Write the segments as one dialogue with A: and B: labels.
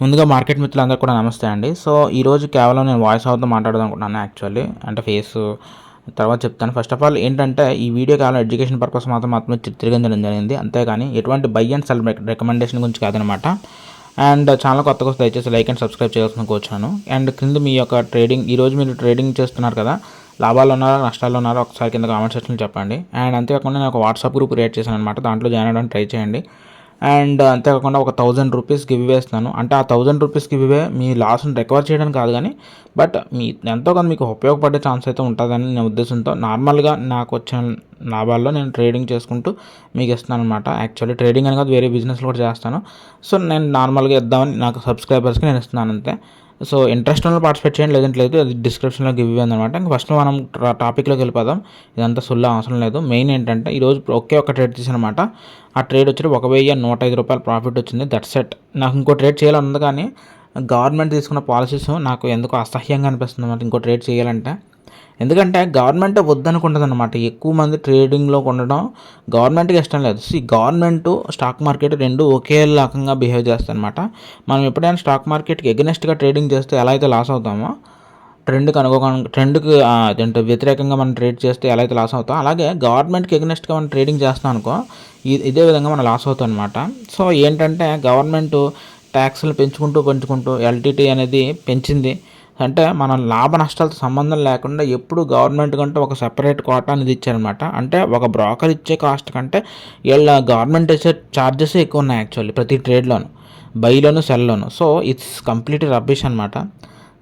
A: ముందుగా మార్కెట్ మిత్రులందరూ కూడా నమస్తే అండి. సో ఈరోజు కేవలం నేను వాయిస్ ఓవర్తో మాట్లాడదాం అనుకుంటున్నాను యాక్చువల్లీ. అంటే ఫేస్ తర్వాత చెప్తాను. ఫస్ట్ ఆఫ్ ఆల్ ఏంటంటే ఈ వీడియో కేవలం ఎడ్యుకేషన్ పర్పస్ మాత్రమే చిత్రీకరించడం జరిగింది. అంతేగాని ఎటువంటి బై అండ్ సెల్ రికమెండేషన్ గురించి కాదనమాట. అండ్ ఛానల్ కొత్తగా వస్తే దయచేసి లైక్ అండ్ సబ్స్క్రైబ్ చేయాల్సిన కోరుచున్నాను. అండ్ కింద మీ యొక్క ట్రేడింగ్ ఈరోజు మీరు ట్రేడింగ్ చేస్తున్నారు కదా, లాభాలు ఉన్నారా నష్టాలు ఉన్నారా ఒకసారి కింద కామెంట్ సెక్షన్లో చెప్పండి. అండ్ అంతేకాకుండా నేను ఒక వాట్సాప్ గ్రూప్ క్రియేట్ చేశాను అనమాట. దాంట్లో జాయిన్ అవ్వడానికి ట్రై చేయండి. అండ్ అంతేకాకుండా ఒక 1000 రూపీస్ గివ్ అవే ఇస్తాను. అంటే ఆ 1000 రూపీస్ గివ్ అవే మీ లాస్ని రికవర్ చేయడానికి కాదు, కానీ బట్ మీ ఎంతో కొంత మీకు ఉపయోగపడే ఛాన్స్ అయితే ఉంటుందని నేను ఉద్దేశంతో నార్మల్గా నాకు వచ్చిన లాభాల్లో నేను ట్రేడింగ్ చేసుకుంటూ మీకు ఇస్తాను అనమాట. యాక్చువల్లీ ట్రేడింగ్ అని కాదు, వేరే బిజినెస్లు కూడా చేస్తాను. సో నేను నార్మల్గా ఇద్దామని నాకు సబ్స్క్రైబర్స్కి నేను ఇస్తున్నాను అంతే. సో ఇంట్రెస్ట్ ఉన్న పార్టిసిపేట్ చేయండి, లేదంటే లేదు, అది డిస్క్రిప్షన్లో గివ్ ఇవ్వండి అనమాట. ఇంకా ఫస్ట్ మనం టాపిక్లోకి వెళ్ళిపోదాం. ఇదంతా సుల్లా అవసరం లేదు. మెయిన్ ఏంటంటే ఈరోజు ఒకే ఒక ట్రేడ్ తీసానమాట. ఆ ట్రేడ్ వచ్చి 1105 రూపాయలు ప్రాఫిట్ వచ్చింది. That set. నాకు ఇంకో ట్రేడ్ చేయాలని ఉంది, కానీ గవర్నమెంట్ తీసుకున్న పాలసీస్ నాకు ఎందుకో అసహ్యంగా అనిపిస్తుంది అన్నమాట ఇంకో ట్రేడ్ చేయాలంటే. ఎందుకంటే గవర్నమెంట్ వద్దనుకుంటుంది అనమాట. ఎక్కువ మంది ట్రేడింగ్లో ఉండడం గవర్నమెంట్కి ఇష్టం లేదు. గవర్నమెంట్ స్టాక్ మార్కెట్ రెండు ఒకే రకంగా బిహేవ్ చేస్తాయి అనమాట. మనం ఎప్పుడైనా స్టాక్ మార్కెట్కి ఎగనెస్ట్గా ట్రేడింగ్ చేస్తే ఎలా అయితే లాస్ అవుతామో, ట్రెండ్కి అంటే వ్యతిరేకంగా మనం ట్రేడ్ చేస్తే ఎలా అయితే లాస్ అవుతామో, అలాగే గవర్నమెంట్కి ఎగనెస్ట్గా మనం ట్రేడింగ్ చేస్తాం అనుకో, ఇదే విధంగా మనం లాస్ అవుతాం అనమాట. సో ఏంటంటే గవర్నమెంట్ ట్యాక్స్లు పెంచుకుంటూ ఎల్టీటీ అనేది పెంచింది. అంటే మన లాభ నష్టాలతో సంబంధం లేకుండా ఎప్పుడు గవర్నమెంట్ కంటే ఒక సెపరేట్ కోటా అనేది ఇచ్చారనమాట. అంటే ఒక బ్రోకర్ ఇచ్చే కాస్ట్ కంటే వీళ్ళ గవర్నమెంట్ ఇచ్చే ఛార్జెస్ ఎక్కువ ఉన్నాయి యాక్చువల్లీ ప్రతి ట్రేడ్లోను, బైలోను సెల్లోను. సో ఇట్స్ కంప్లీట్లీ రబ్బిష్ అనమాట.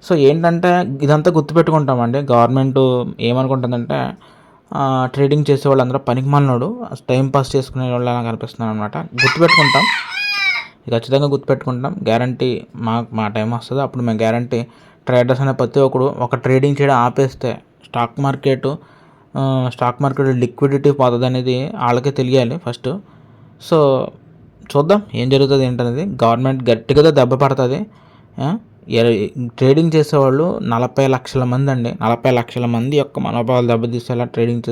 A: సో ఏంటంటే ఇదంతా గుర్తుపెట్టుకుంటామండి. గవర్నమెంట్ ఏమనుకుంటుందంటే ట్రేడింగ్ చేసే వాళ్ళందరూ పనికిమాలినోడు, టైం పాస్ చేసుకునే వాళ్ళు అలా కనిపిస్తున్నారు అనమాట. గుర్తుపెట్టుకుంటాం, ఖచ్చితంగా గుర్తుపెట్టుకుంటాం. గ్యారంటీ మా టైం వస్తుంది, అప్పుడు మేము గ్యారంటీ ట్రేడర్స్ అనే ప్రతి ఒక్కడు ఒక ట్రేడింగ్ చేయడం ఆపేస్తే స్టాక్ మార్కెట్ లిక్విడిటీ పోతుంది అనేది వాళ్ళకే తెలియాలి ఫస్ట్. సో చూద్దాం ఏం జరుగుతుంది ఏంటనేది. గవర్నమెంట్ గట్టిగా దెబ్బ పడుతుంది. ట్రేడింగ్ చేసేవాళ్ళు 40 లక్షల మంది అండి. 40 లక్షల మంది యొక్క మనోభావాలు దెబ్బతీసేలా ట్రేడింగ్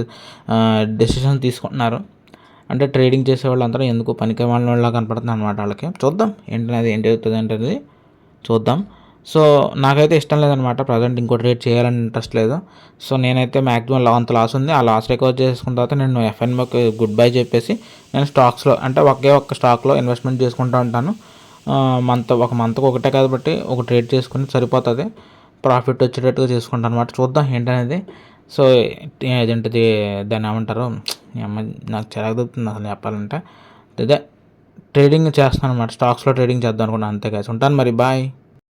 A: డెసిషన్ తీసుకుంటున్నారు. అంటే ట్రేడింగ్ చేసేవాళ్ళు అందరూ ఎందుకు పనికి వాళ్ళ కనపడుతుంది అనమాట వాళ్ళకి. చూద్దాం ఏంటనేది, ఏం జరుగుతుంది ఏంటనేది చూద్దాం. సో నాకైతే ఇష్టం లేదనమాట ప్రజెంట్ ఇంకో ట్రేడ్ చేయాలని ఇంట్రెస్ట్ లేదు. సో నేనైతే మ్యాక్సిమం అంత లాస్ ఉంది, ఆ లాస్ రికవర్ చేసుకున్న తర్వాత నేను ఎఫ్ఎన్ఓకి గుడ్ బై చెప్పేసి నేను స్టాక్స్లో అంటే ఒక్క స్టాక్లో ఇన్వెస్ట్మెంట్ చేసుకుంటూ ఉంటాను. ఒక మంత్కి ఒకటే కాబట్టి ఒక ట్రేడ్ చేసుకుని సరిపోతుంది, ప్రాఫిట్ వచ్చేటట్టుగా చేసుకుంటాను అనమాట. చూద్దాం ఏంటనేది. సో ఏదంటది దాన్ని ఏమంటారు, నాకు చిరాకు దొరుకుతుంది అసలు చెప్పాలంటే. అదే ట్రేడింగ్ చేస్తాను అనమాట, స్టాక్స్లో ట్రేడింగ్ చేద్దాం అనుకున్నాను. అంతే కాదు, ఉంటాను మరి, బాయ్.